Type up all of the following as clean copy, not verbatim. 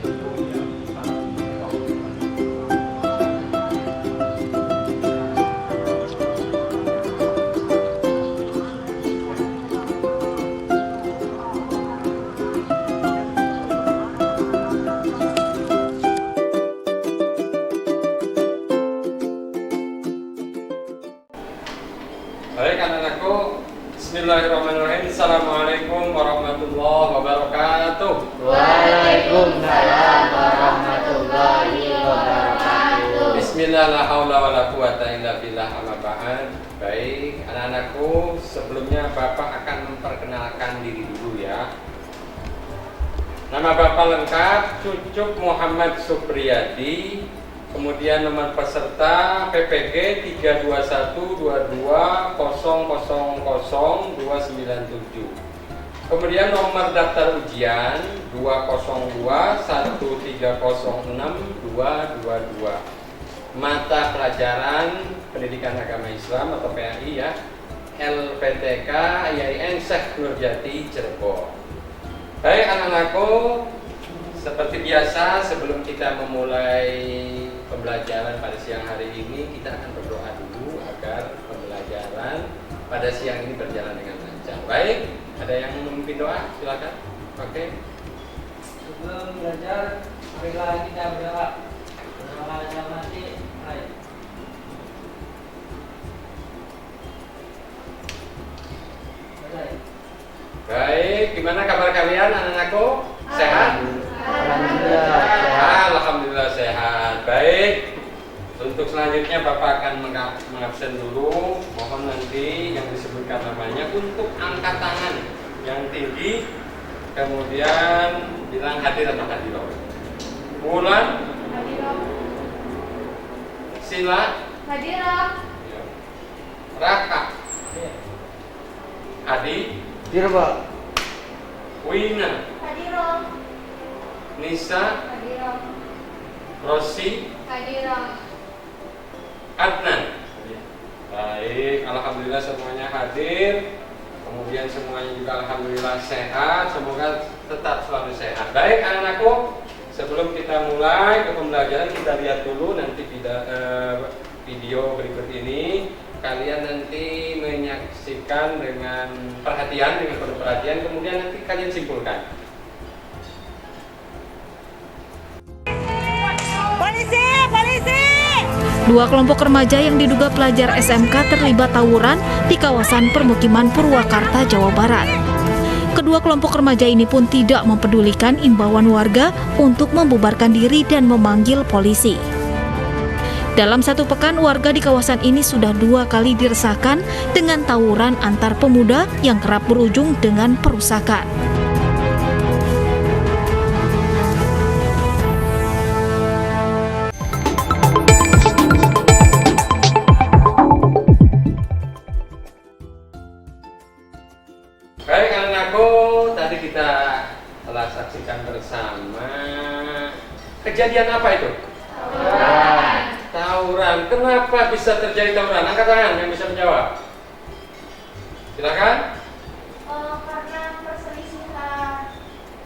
Baik anak-anakku, bismillahirrahmanirrahim. Assalamualaikum warahmatullahi wabarakatuh. Waalaikumsalam warahmatullahi wabarakatuh. Bismillah, la haula wala quwata illa billah, amma ba'd. Baik anak-anakku, sebelumnya Bapak akan memperkenalkan diri dulu ya. Nama Bapak lengkap Cucuk Muhammad Supriyadi. Kemudian nomor peserta PPG 32122000297. Kemudian nomor daftar ujian 20213062222. Mata pelajaran Pendidikan Agama Islam atau PAI ya, LPTK IAIN Syekh Nurjati Cirebon. Baik anak-anakku, seperti biasa sebelum kita memulai pembelajaran pada siang hari ini, kita akan berdoa dulu agar pembelajaran pada siang ini berjalan dengan lancar. Baik, ada yang memimpin doa? Silakan. Oke. Sebelum belajar, marilah kita berdoa. Berdoa mati. Ayo. Baik, gimana kabar kalian anak-anakku? Sehat? Alhamdulillah sehat. Baik. Untuk selanjutnya Bapak akan mengabsen dulu. Mohon nanti yang disebutkan namanya untuk angkat tangan yang tinggi, kemudian bilang hadir atau hadiroh. Bulan Hadiroh. Sila Hadiroh. Raka Adi Dirba. Wina Hadiroh. Nisa Hadiroh. Rosi Hadiroh. Adnan. Baik, alhamdulillah semuanya hadir. Kemudian semuanya juga alhamdulillah sehat. Semoga tetap selalu sehat. Baik anak-anakku, sebelum kita mulai ke pembelajaran, kita lihat dulu nanti video berikut ini. Kalian nanti menyaksikan dengan perhatian, dengan penuh perhatian. Kemudian nanti kalian simpulkan. Polisi! Polisi! Dua kelompok remaja yang diduga pelajar SMK terlibat tawuran di kawasan permukiman Purwakarta, Jawa Barat. Kedua kelompok remaja ini pun tidak mempedulikan imbauan warga untuk membubarkan diri dan memanggil polisi. Dalam satu pekan, warga di kawasan ini sudah 2 kali diresahkan dengan tawuran antar pemuda yang kerap berujung dengan perusakan. Baik anak-anakku, tadi kita telah saksikan bersama kejadian apa itu? Tawuran. Kenapa bisa terjadi tawuran? Angkat tangan yang bisa menjawab. Silakan. Karena perselisihan.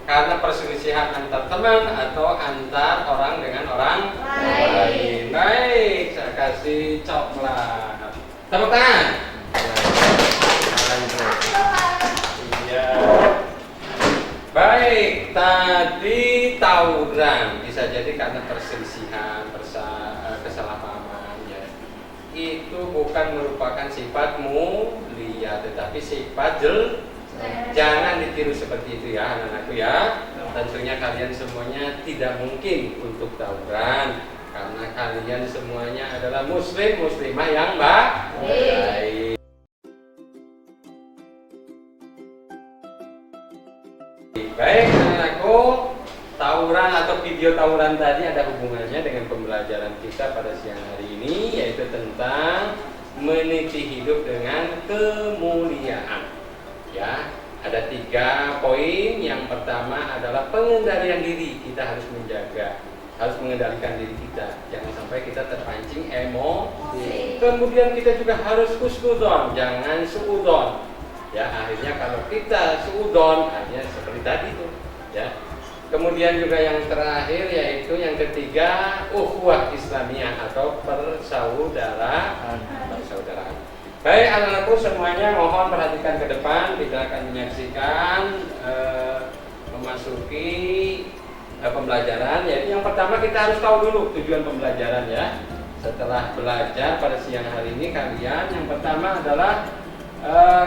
Karena perselisihan antar teman atau antar orang dengan orang lain. Baik, saya kasih coklat. Tepuk tangan. Iya. Baik, tadi tawuran bisa jadi karena perselisihan, kesalahpahaman ya. Itu bukan merupakan sifat mulia, tetapi sifat jelek. Jangan ditiru seperti itu ya anak-anakku ya. Tentunya kalian semuanya tidak mungkin untuk tawuran, karena kalian semuanya adalah muslim, muslimah yang baik. Baik anak-anakku, tawuran atau video tawuran tadi ada hubungannya dengan pembelajaran kita pada siang hari ini, yaitu tentang meniti hidup dengan kemuliaan. Ya, ada 3 poin. Yang pertama adalah pengendalian diri. Kita harus mengendalikan diri kita. Jangan sampai kita terpancing emosi. Kemudian kita juga harus husnudzon, jangan suudzon. Ya, akhirnya kalau kita suudzon, akhirnya seperti tadi tuh, ya. Kemudian juga yang terakhir yaitu yang ketiga, ukhuwah Islamiyah atau persaudaraan. Baik anak-anakku semuanya, mohon perhatikan ke depan. Kita akan menyaksikan memasuki pembelajaran. Yaitu yang pertama kita harus tahu dulu tujuan pembelajaran ya. Setelah belajar pada siang hari ini, kalian yang pertama adalah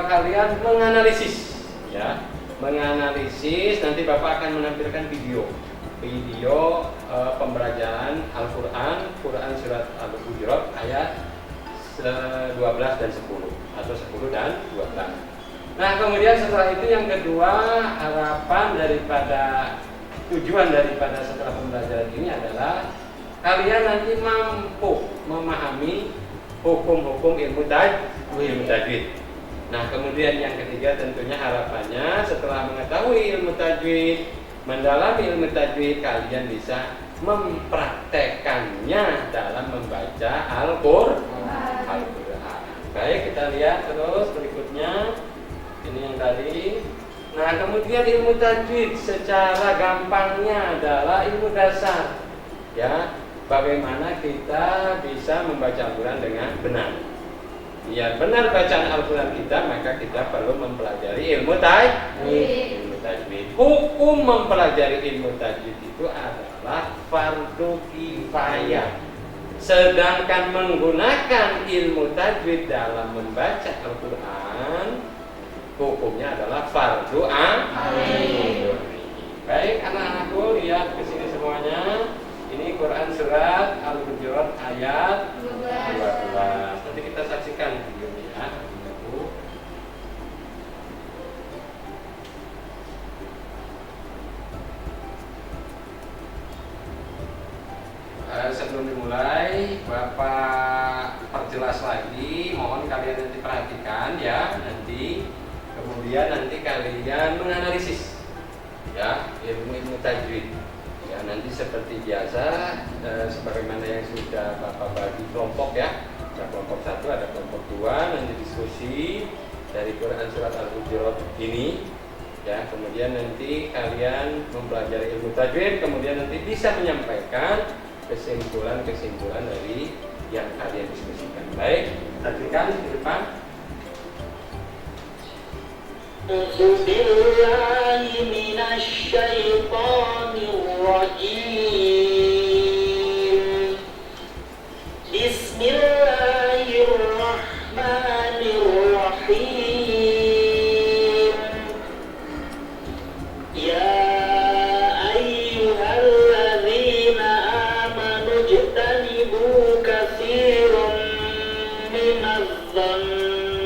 kalian menganalisis ya. Menganalisis, nanti Bapak akan menampilkan video pembelajaran Al-Quran, Quran Surat Al-Hujurat ayat 12 dan 10 atau 10 dan 12. Nah kemudian setelah itu yang kedua, harapan daripada tujuan daripada setelah pembelajaran ini adalah kalian nanti mampu memahami hukum-hukum ilmu tajwid. Nah kemudian yang ketiga tentunya harapannya setelah mengetahui ilmu tajwid, mendalami ilmu tajwid, kalian bisa mempraktekannya dalam membaca Al-Quran. Baik, kita lihat terus berikutnya. Ini yang tadi. Nah kemudian ilmu tajwid secara gampangnya adalah ilmu dasar ya, bagaimana kita bisa membaca Al-Quran dengan benar. Biar benar bacaan Al-Quran kita, maka kita perlu mempelajari ilmu tajwid. Hukum mempelajari ilmu tajwid itu adalah fardu kifayah. Sedangkan menggunakan ilmu tajwid dalam membaca Al-Quran, hukumnya adalah fardu ain. Baik anak-anakku, lihat ke sini semuanya. Ini Quran Surat Al-Hujurat ayat 12. Nanti kita saksikan videonya. Sebelum dimulai, Bapak perjelas lagi. Mohon kalian nanti perhatikan ya. Kemudian nanti kalian menganalisis ya ilmu tajwid. Ya, nanti seperti biasa, sebagaimana yang sudah Bapak bagi kelompok ya. Ada kelompok 1, ada kelompok 2, nanti diskusi dari Quran Surat Al-Hujurat ini ya. Kemudian nanti kalian mempelajari ilmu tajwid, kemudian nanti bisa menyampaikan kesimpulan-kesimpulan dari yang kalian diskusikan. Baik, perhatikan di depan. Billahi minasyaitonir rajim. Bismillahirrahmanirrahim. Ya ayyuhalladzina amanu ijtanibu katsiran minadh-dhanni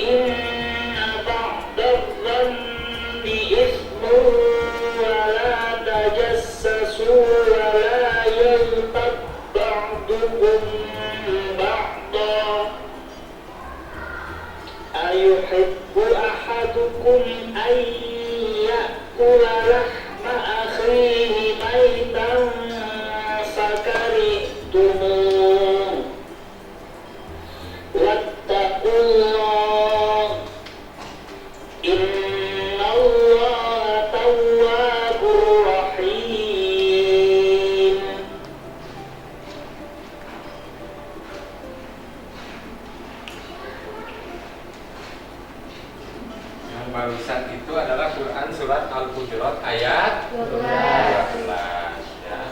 inna ba'dadh-dhanni ithmun wa la tajassasu wa la yaghtab ba'dukum ba'dan ayuhibbu ahadukum an ya'kula lahma akhihi maytan fakarihtumuh wattaqullah innallaha tawwabur rahim. Yang barusan itu adalah Quran Surat Al-Hujurat ayat 12 ya.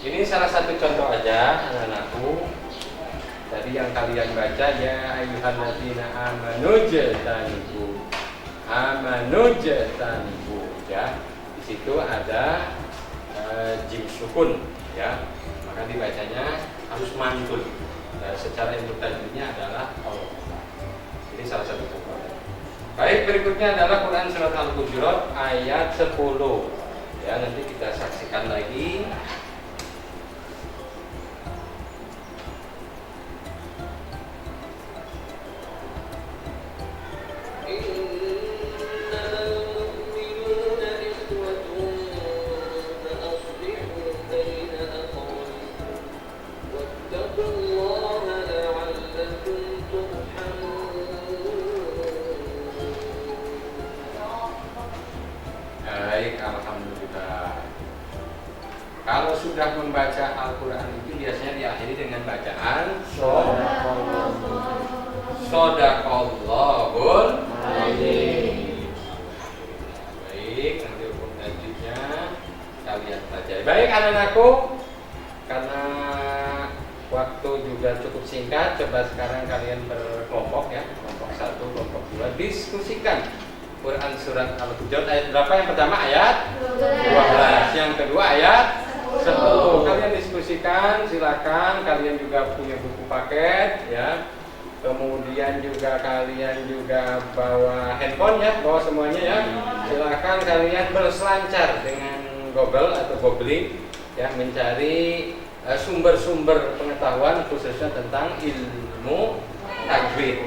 Ini salah satu contoh aja anak-anakku. Tadi yang kalian baca ya ayyuhalladzina amanu jtanibu ya. Di situ ada jim sukun ya. Maka dibacanya harus mantul. Secara ilmu tajwidnya adalah Allah. Ini salah satu contoh. Baik, berikutnya adalah Quran Surat Al-Hujurat ayat 10. Ya, nanti kita saksikan lagi. sudah membaca Al-Quran itu biasanya diakhiri dengan bacaan Shadaqallahul Azim. Baik, nanti hukum lanjutnya kalian pelajari. Baik anak-anakku, karena waktu juga cukup singkat, coba sekarang kalian berkelompok ya, kelompok 1, kelompok 2, diskusikan Quran surat Al-Hujurat ayat berapa? Yang pertama ayat 12, yang kedua ayat 10. Kalian diskusikan, silakan. Kalian juga punya buku paket ya. Kemudian juga kalian juga bawa handphone ya, bawa semuanya ya. Silakan kalian berselancar dengan Google atau googling ya, mencari sumber-sumber pengetahuan khususnya tentang ilmu tajwid.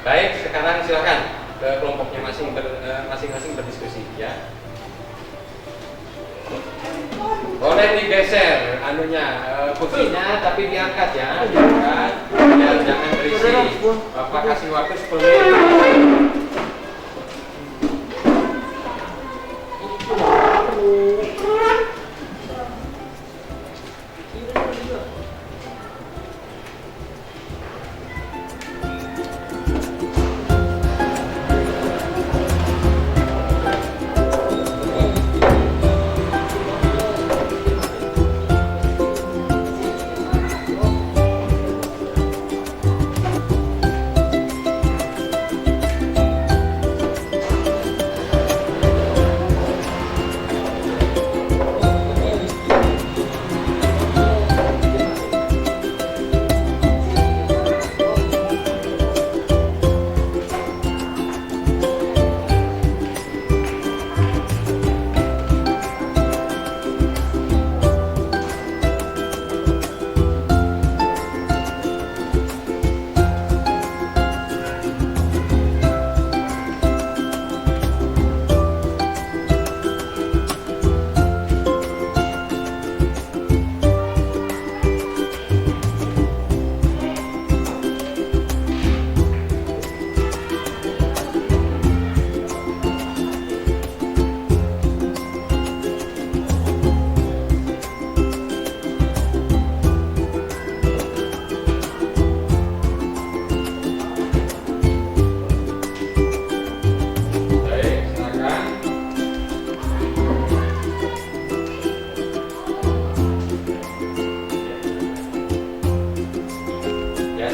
Baik, sekarang silakan ke kelompoknya masing-masing berdiskusi ya. Boleh digeser kursinya tapi diangkat ya, diangkat. Ya, jangan berisi. Bapak kasih waktu 10 menit.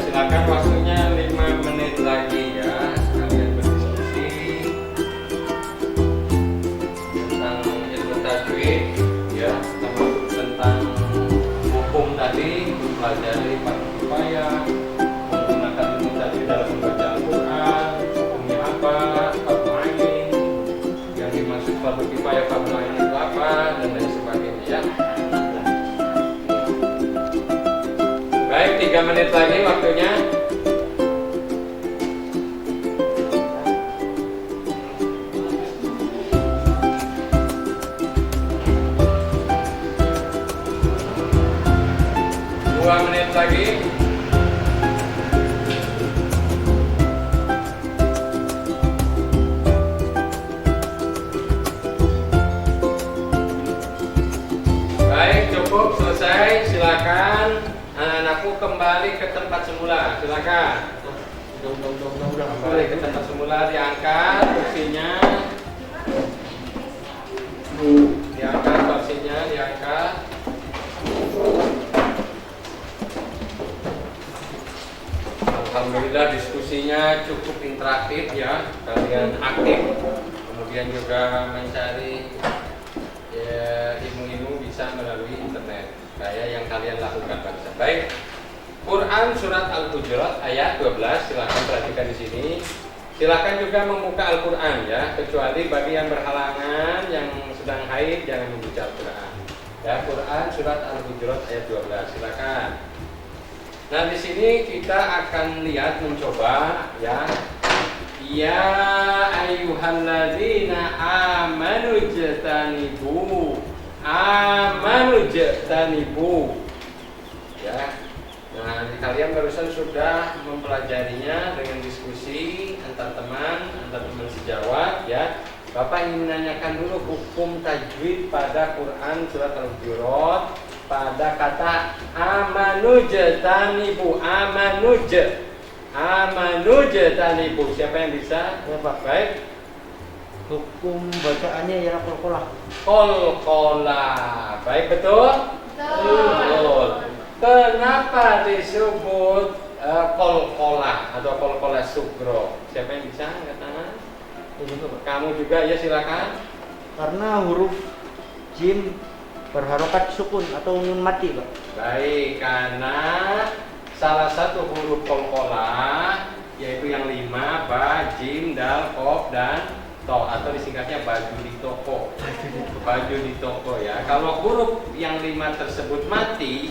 Silakan waktunya 5 menit lagi ya. Kalian berdiskusi tentang ilmu tajwid ya, termasuk tentang hukum tadi, mempelajari fardu kifayah, menggunakan ilmu tajwid dalam membaca Al-Quran, hukumnya apa, fardu ain, yang dimaksud fardu kifayah, fardu ain itu apa, dan lain sebagainya ya. Baik, 3 menit lagi waktunya. Lagi. Baik, cukup selesai. Silakan anak-anakku kembali ke tempat semula. Silakan. Kembali ke tempat semula, diangkat kursinya. Diangkat kursinya, diangkat. Alhamdulillah diskusinya cukup interaktif ya, kalian aktif, kemudian juga mencari ya, ilmu-ilmu bisa melalui internet kayak yang kalian lakukan bangsa. Baik, Quran surat Al-Hujurat ayat 12, silakan perhatikan di sini. Silakan juga membuka Al-Quran ya, kecuali bagi yang berhalangan, yang sedang haid jangan membaca Al-Quran. Ya, Quran surat Al-Hujurat ayat 12, silakan. Nah, di sini kita akan lihat mencoba ya. Ya ayyuhalladzina amanu jtanibu. Ya. Nah, kalian barusan sudah mempelajarinya dengan diskusi antar teman sejawat ya. Bapak ingin menanyakan dulu hukum tajwid pada Quran surat Al-Hujurat pada kata amanujtanibu. Amanujtanibu. Siapa yang bisa? Ya Pak. Baik. Hukum bacaannya ialah qalqalah. Qalqalah. Baik, betul? Betul. Kenapa disebut qalqalah atau qalqalah sugro? Siapa yang bisa angkat tangan? Kamu juga, ya silakan. Karena huruf jim berharokat sukun atau nun mati, Pak. Baik, karena salah satu huruf qalqalah yaitu yang 5, ba, jim, dal, qaf, dan to, atau disingkatnya baju di toko. Baju di toko ya. Kalau huruf yang 5 tersebut mati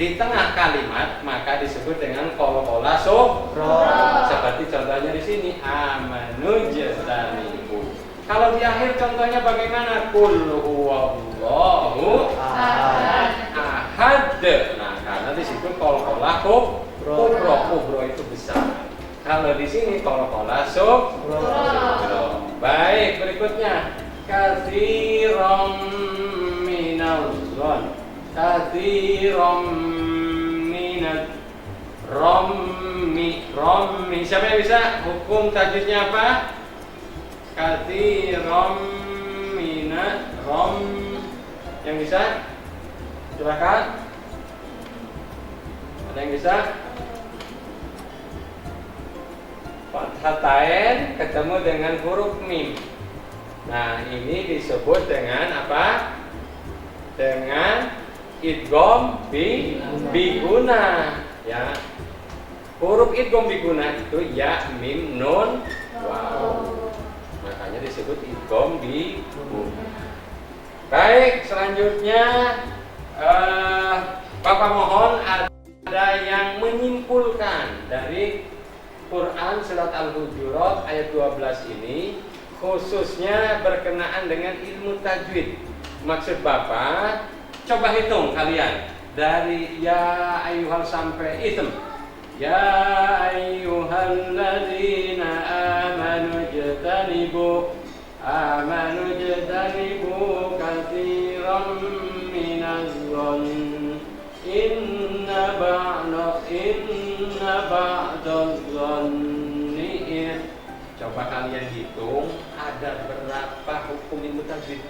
di tengah kalimat, maka disebut dengan qalqalah sugro. Seperti contohnya di sini amanujtanibu. Kalau di akhir contohnya bagaimana? Qul huwallahu ahad. Nah, karena di situ qalqalah kubro itu besar. Kalau di sini qalqalah sugro. Baik, berikutnya katsiran minaz-zon. Katsiran minaz rommi. Siapa yang bisa? Hukum tajwidnya apa? Katsiran minaz rom. Yang bisa? Silakan. Ada yang bisa? Fathatain ketemu dengan huruf mim. Nah, ini disebut dengan apa? Dengan idgham biguna ya. Huruf idgham biguna itu ya, mim, nun, waw. Makanya disebut idgham biguna. Baik, selanjutnya Bapak mohon ada yang menyimpulkan dari Quran surat Al-Hujurat ayat 12 ini, khususnya berkenaan dengan ilmu tajwid. Maksud Bapak, coba hitung kalian dari ya ayyuhal sampai item. Ya ayyuhalladzina amanu jtanibu katsiran minaz-zon inna ba'dadh-dhanni. Coba kalian hitung ada berapa hukum ilmu tajwid.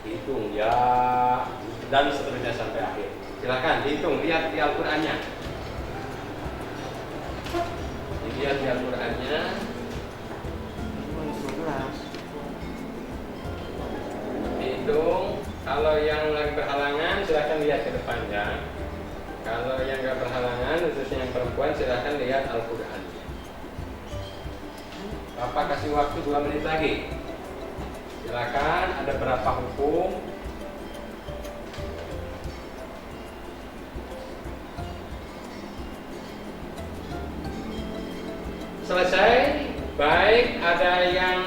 Hitung ya, dan seterusnya sampai akhir. Silakan dihitung, lihat di Al-Qur'annya. Dilihat di Al-Qur'annya. Dihitung. Kalau yang lagi berhalangan silakan lihat ke depannya. Kalau yang nggak berhalangan, khususnya yang perempuan, silakan lihat Al-Qur'annya. Bapak kasih waktu 2 menit lagi. Silakan, ada berapa hukum? Selesai? Baik, ada yang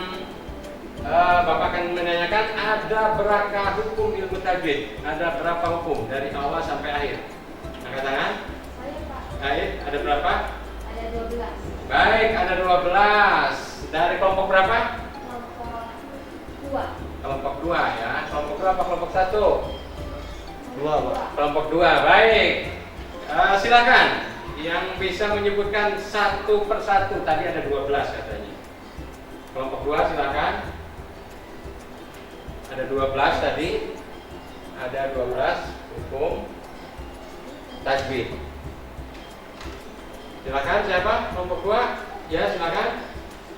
Bapak akan menanyakan ada berapa hukum ilmu tajwid? Ada berapa hukum dari awal sampai akhir? Angkat tangan. Saya Pak. Baik, ada berapa? Ada 12. Baik, ada 12. Dari kelompok berapa? Kelompok 2. Kelompok 2 ya. Kelompok berapa? Kelompok 1. 2, Pak. Kelompok 2, baik. Silakan yang bisa menyebutkan satu persatu. Tadi ada 12 katanya. Kelompok 2 silakan. Ada 12 tadi. Ada 12 hukum tajwid. Silakan siapa? Kelompok 2. Ya, silakan.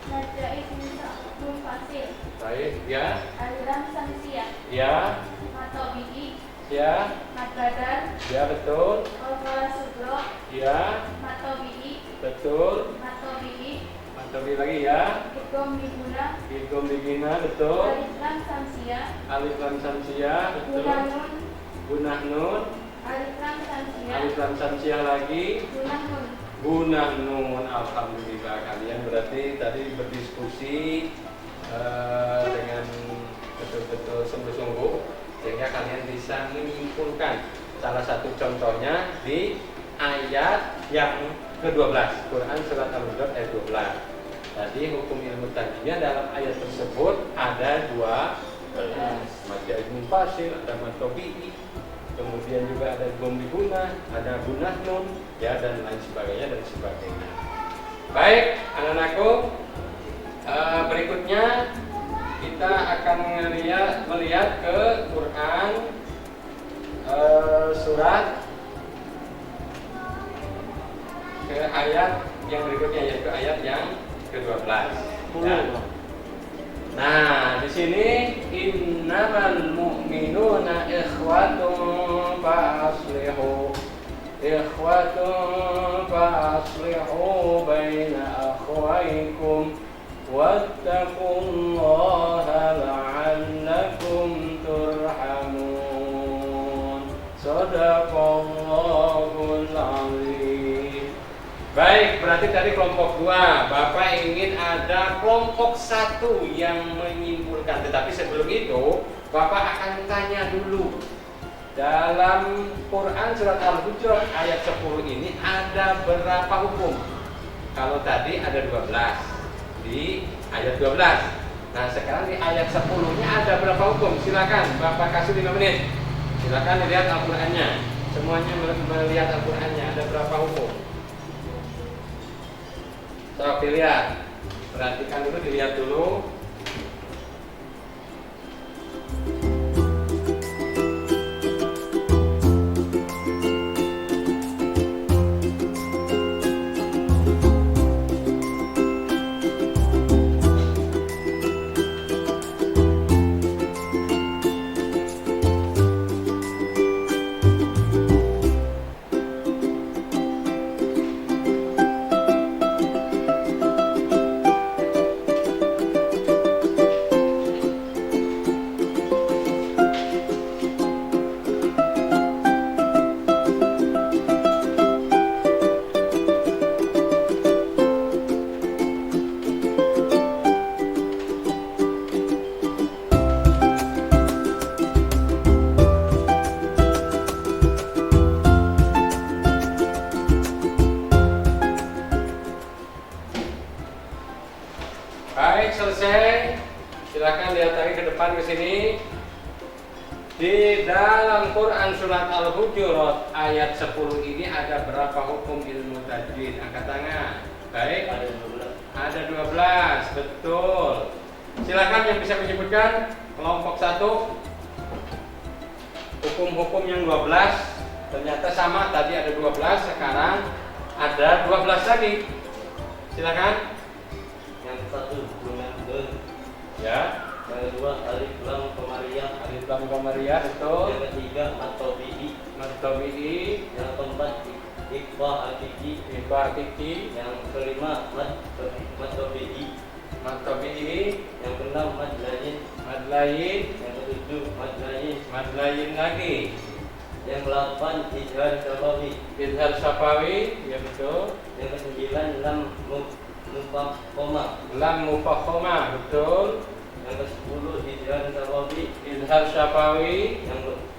Naja ismun fasil. Baik, ya. Aliran samsiah. Ya. Matobi'i. Ya. Madbadan. Ya, betul. Qalqalah sugro. Ya. Matobi'i. Betul. Matobi'i. Matobi lagi ya. Idgham biguna. Idgham bigina, betul. Alif lam samsiah. Alif lam samsiah, betul. Gunah nun. Gunah nun. Alif lam samsiah. Alif lam samsiah lagi. Gunah nun. Gunah nun. Alhamdulillah, kalian berarti tadi berdiskusi dengan betul-betul sungguh-sungguh sehingga kalian bisa menyimpulkan. Salah satu contohnya di ayat yang ke-12, Quran surat Al-Hujurat ayat 12. Tadi hukum ilmu tajwidnya dalam ayat tersebut ada 12. Mad ismun fasil, ada mad tabi'i. kemudian juga ada dhammi gunah, ada gunah nun, ya, dan lain sebagainya dan sebagainya. Baik, anak-anakku, berikutnya kita akan melihat ke Quran surat ke ayat yang berikutnya, yaitu ayat yang ke-12. Ya. Nah, di sini innamal mu'minuna ikhwatun fa'aslihu baina akhwaykum wattaqullaha la'allakum turhamun. Shadaqallahul azim. Baik, berarti tadi kelompok 2. Bapak ingin ada kelompok 1 yang menyimpulkan. Tetapi sebelum itu, Bapak akan tanya dulu. Dalam Quran surat Al-Hujurat ayat 10 ini ada berapa hukum? Kalau tadi ada 12 di ayat 12. Nah, sekarang di ayat 10-nya ada berapa hukum? Silakan, Bapak kasih 5 menit. Silakan lihat Al-Qur'annya. Semuanya melihat Al-Qur'annya, ada berapa hukum? So, dilihat. Perhatikan dulu, dilihat dulu. Baik, selesai. Silakan lihat lagi ke depan ke sini. Di dalam Quran surat Al-Hujurat ayat 10 ini ada berapa hukum ilmu tajwid? Angkat tangan. Baik. Ada 12. Betul. Silakan yang bisa menyebutkan kelompok 1. Hukum-hukum yang 12 ternyata sama, tadi ada 12, sekarang ada 12 lagi. Silakan. Yang satu gunah nun. Ya. Yang kedua alif lam qamariyah. Alif lam qamariyah, betul. Yang ketiga mad tabi'i. Mad tabi'i. Yang keempat ikhfa hakiki. Ikhfa hakiki. Yang kelima mad tabi'i. Mad tabi'i. Yang keenam mad layin. Mad layin. Yang ketujuh mad layin. Mad layin lagi. Yang ke-8 izhar syafawi. Izhar syafawi, ya betul. Yang ke-9 lam mufakhomah. Lam mufakhomah, betul. Yang ke-10 izhar syafawi. Izhar syafawi.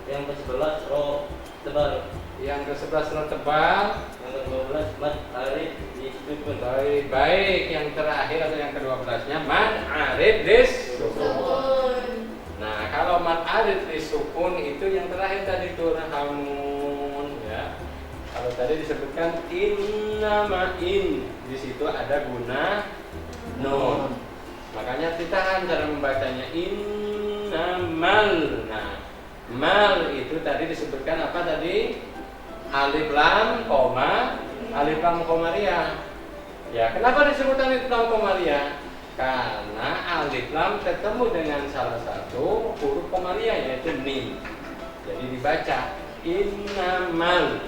Yang ke-11 ro tebal. Yang ke-11 ro tebal. Yang ke-12 mad arif disukun. Baik, yang terakhir atau yang ke-12-nya mad arif disukun. Nah, kalau mad arif disukun itu yang terakhir tadi turhamun, ya. Kalau tadi disebutkan innama in, di situ ada guna nun. Makanya ditahan cara membacanya innamal. Nah, mal itu tadi disebutkan apa tadi? Alif lam koma, alif lam qamariyah. Ya, kenapa disebut alif lam qamariyah? Karena alif lam ketemu dengan salah satu huruf qamariyah yaitu mim. Jadi dibaca innamal.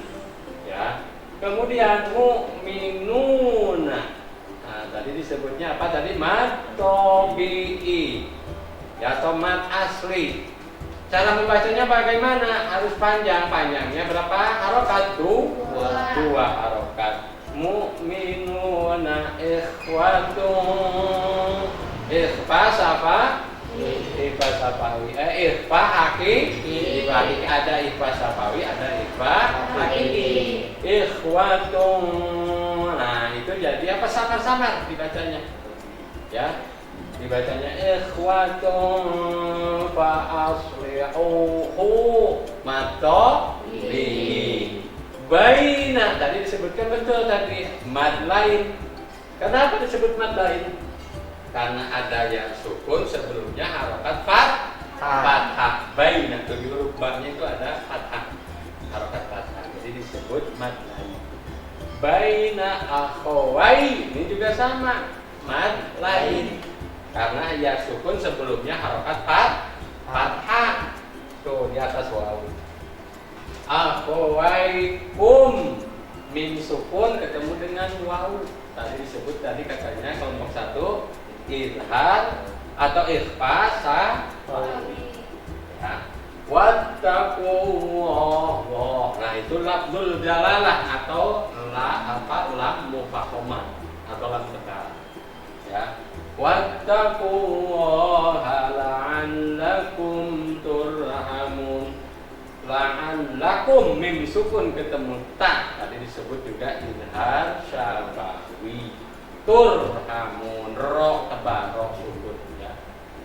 Ya. Kemudian mu'minuna. Nah, tadi disebutnya apa tadi? Mad tabi'i. Ya, atau mad asli. Cara membacanya bagaimana? Harus panjang. Panjangnya berapa harokat? Dua harokat. Mu'minuna ikhwatun. Ikhfa apa? Ikhfa sapawi. Ikhfa hakiki. Ada ikhfa sapawi, ada ikhfa hakiki. Ikhwatun. Nah, itu jadi apa? Samar-samar dibacanya. Ya. Dibacanya ikhwatun fa aslihu matolihin. Baina tadi disebutkan betul tadi mad lain. Kenapa disebut mad lain? Karena ada yang sukun sebelumnya harokat fathah. Baina tuh di huruf ba-nya itu ada fathah, harokat fathah. Jadi disebut mad lain. Baina akhawai ini juga sama mad lain. Karena ya sukun sebelumnya harokat fathah. Tuh di atas waw. Akhawaikum mim sukun ketemu dengan waw. Tadi disebut tadi katanya kelompok 1 izhar atau ikhfa ya. Wattaqullah. Nah, itu lafzul jalalah atau lam mufakhamah atau lam tegar. Ya. Wattaqullaha la'allakum turhamun. La'allakum mim sukun ketemu ta. Tadi disebut juga izhar syafawi. Turhamun ro tebal ro sukun ya.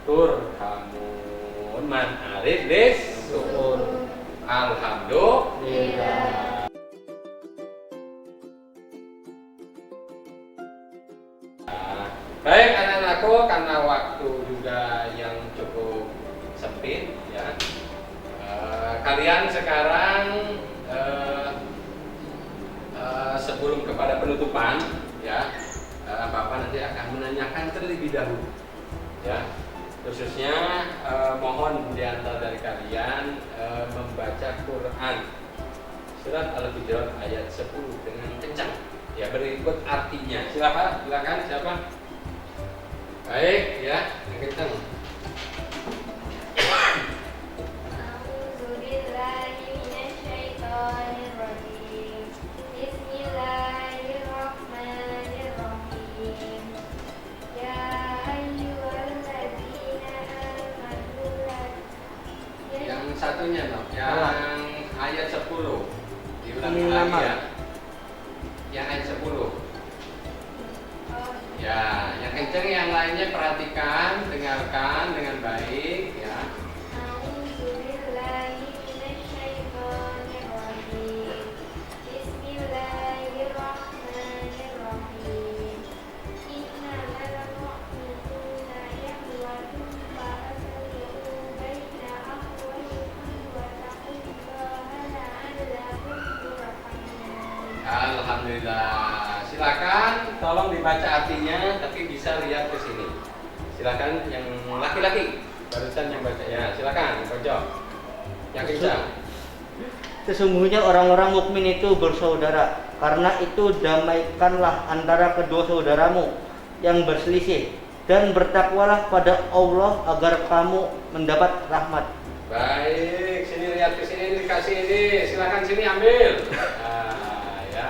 Turhamun man arid lis sukun. Alhamdulillah. Baik anak-anakku, karena waktu juga yang cukup sempit ya. Kalian sekarang sebelum kepada penutupan ya, Bapak nanti akan menanyakan terlebih dahulu ya. Khususnya mohon diantara dari kalian membaca Quran surat Al-Hujurat ayat 10 dengan kencang ya, berikut artinya. Silakan siapa? Baik ya, yang kencang. Yang satunya dong, yang ayat 10 diulangi lagi ya. Yang ayat 10 ya, yang kenceng, yang lainnya perhatikan, dengarkan dengan baik ya. Alhamdulillah. Silakan tolong dibaca artinya, tapi bisa lihat ke sini. Silakan yang laki-laki barusan yang baca ya. Silakan pojok. Yang kencang. Sesungguhnya orang-orang mukmin itu bersaudara. Karena itu damaikanlah antara kedua saudaramu yang berselisih dan bertakwalah pada Allah agar kamu mendapat rahmat. Baik, sini lihat ke sini, dikasih ini. Silakan sini ambil. Nah, ya.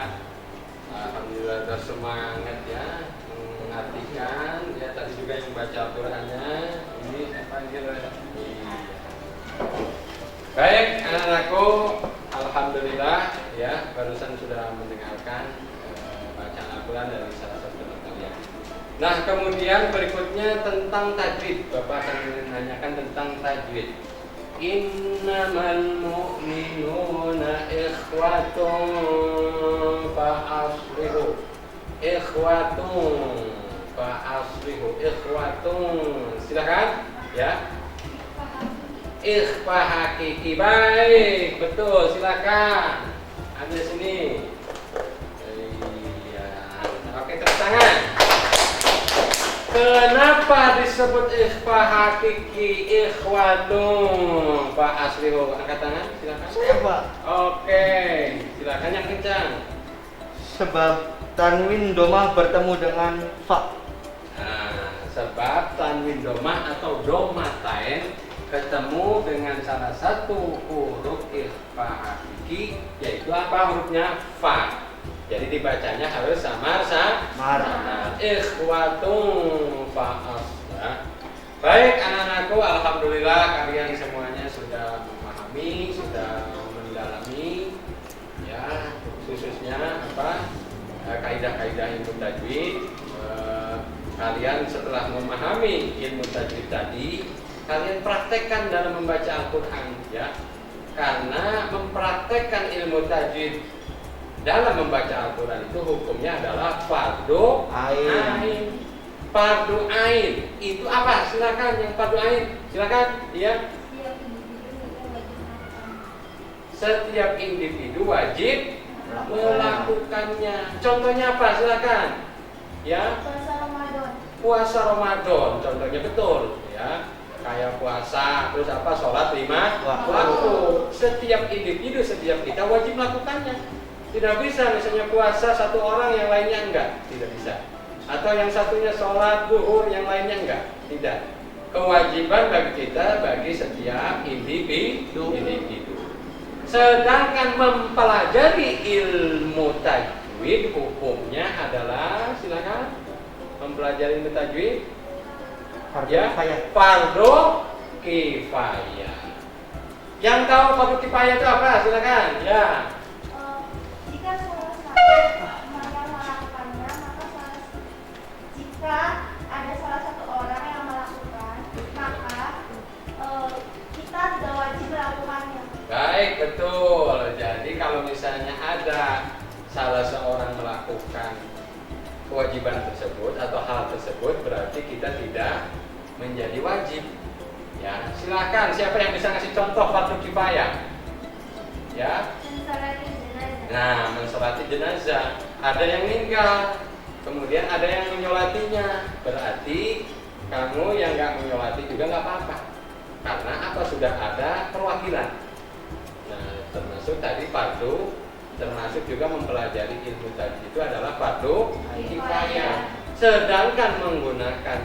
Alhamdulillah bersemangat ya, mengartikan ya, tadi juga yang baca Al-Qur'annya. Ini apa ini? Baik, anak-anakku, alhamdulillah ya, barusan sudah mendengarkan bacaan Al-Qur'an dari salah satu teman kalian. Nah, kemudian berikutnya tentang tajwid. Bapak akan menanyakan tentang tajwid. Innamal mu'minuna ikhwatun fa'aslihu. Ikhwatun fa'aslihu. Ikhwatun. Silakan ya. Ikhfa hakiki. Baik, betul, silakan. Ambil sini. Iya. Oke, tepuk tangan. Kenapa disebut ikhfa hakiki? Ikhwatun Pak Asliho, angkat tangan, silakan. Siapa? Oke, silakan yang kencang. Sebab tanwin domah bertemu dengan fa. Nah, sebab tanwin domah atau domatain ketemu dengan salah satu huruf ikhfa hakiki, yaitu apa hurufnya? Fa. Jadi dibacanya harus samar. Ikhwatun fa'as. Baik anak-anakku, alhamdulillah kalian semuanya sudah memahami, sudah mendalami ya, khususnya apa kaidah-kaidah ilmu tajwid. Kalian setelah memahami ilmu tajwid tadi, kalian praktekkan dalam membaca Al-Qur'an ya. Karena mempraktekkan ilmu tajwid dalam membaca Al-Quran itu hukumnya adalah fardu ain. Fardu ain itu apa? Silakan yang fardu ain, silakan. Iya. Setiap individu wajib melakukannya. Contohnya apa? Silakan. Ya. Puasa Ramadan. Puasa Ramadan, contohnya betul. Ya. Kayak puasa, terus apa? Sholat 5 waktu. Setiap individu, setiap kita wajib melakukannya. Tidak bisa misalnya puasa satu orang yang lainnya enggak, tidak bisa. Atau yang satunya sholat zuhur yang lainnya enggak, tidak. Kewajiban bagi kita, bagi setiap individu. Sedangkan mempelajari ilmu tajwid hukumnya adalah, silakan, mempelajari ilmu tajwid fardu kifayah. Yang tahu fardu kifayah itu apa? Silakan. Ya. Jika salah satu melakukannya, jika ada salah satu orang yang melakukan, maka kita tidak wajib melakukannya. Baik, betul. Jadi kalau misalnya ada salah seorang melakukan kewajiban tersebut atau hal tersebut, berarti kita tidak menjadi wajib. Ya, silakan. Siapa yang bisa ngasih contoh fardu kifayah? Ya. Mensolati jenazah. Nah, mensolati jenazah. Ada yang meninggal, kemudian ada yang menyolatinya. Berarti kamu yang nggak menyolati juga nggak apa-apa. Karena apa? Sudah ada perwakilan. Nah, termasuk tadi fardu, termasuk juga mempelajari ilmu tadi itu adalah fardu kifayah. Sedangkan menggunakan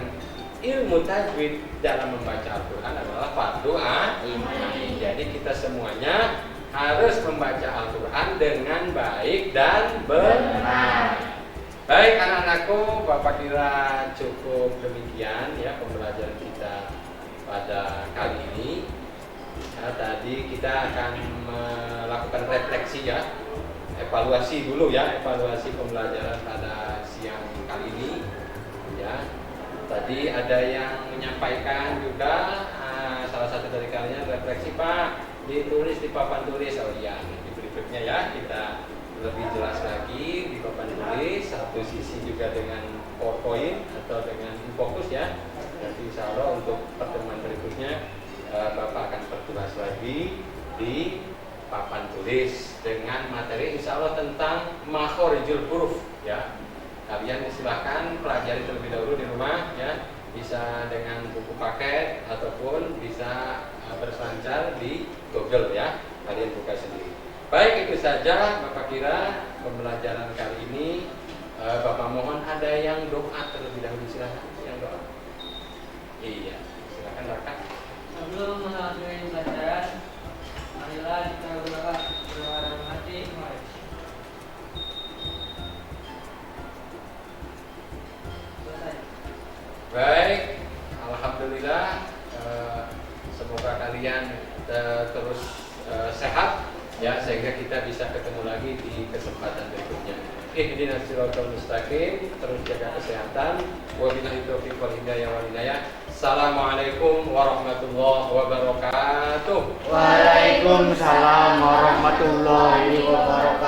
ilmu tajwid dalam membaca Al-Quran adalah fardu ain. Jadi kita semuanya harus membaca Al-Quran dengan baik dan benar. Baik anak-anakku, Bapak kira cukup demikian ya pembelajaran kita pada kali ini. Ya, tadi kita akan melakukan refleksi ya, evaluasi dulu ya, evaluasi pembelajaran pada siang kali ini. Ya, tadi ada yang menyampaikan juga salah satu dari kalian refleksi Pak, ditulis di papan tulis. Oh iya, nanti berikutnya ya kita lebih jelas lagi di papan tulis. Satu sisi juga dengan PowerPoint atau dengan fokus ya. Nanti insya Allah untuk pertemuan berikutnya Bapak akan perjelas lagi di papan tulis dengan materi insya Allah tentang makhorijul huruf ya. Kalian silahkan pelajari terlebih dahulu di rumah ya, bisa dengan buku paket ataupun bisa berselancar di Google ya, kalian buka sendiri. Baik, itu saja Bapak kira pembelajaran kali ini. Bapak mohon ada yang doa terlebih dahulu, silahkan yang doa. Iya, silakan Raka. Sebelum mengakhiri pelajaran, marilah kita berdoa dalam hati. Mari. Baik, alhamdulillah. Semoga kalian terus sehat ya, sehingga kita bisa ketemu lagi di kesempatan berikutnya. Ihdinas siratal mustaqim, terus jaga kesehatan. Wabillahi taufiq wal hidayah wal inayah. Assalamualaikum warahmatullahi wabarakatuh. Waalaikumsalam warahmatullahi wabarakatuh.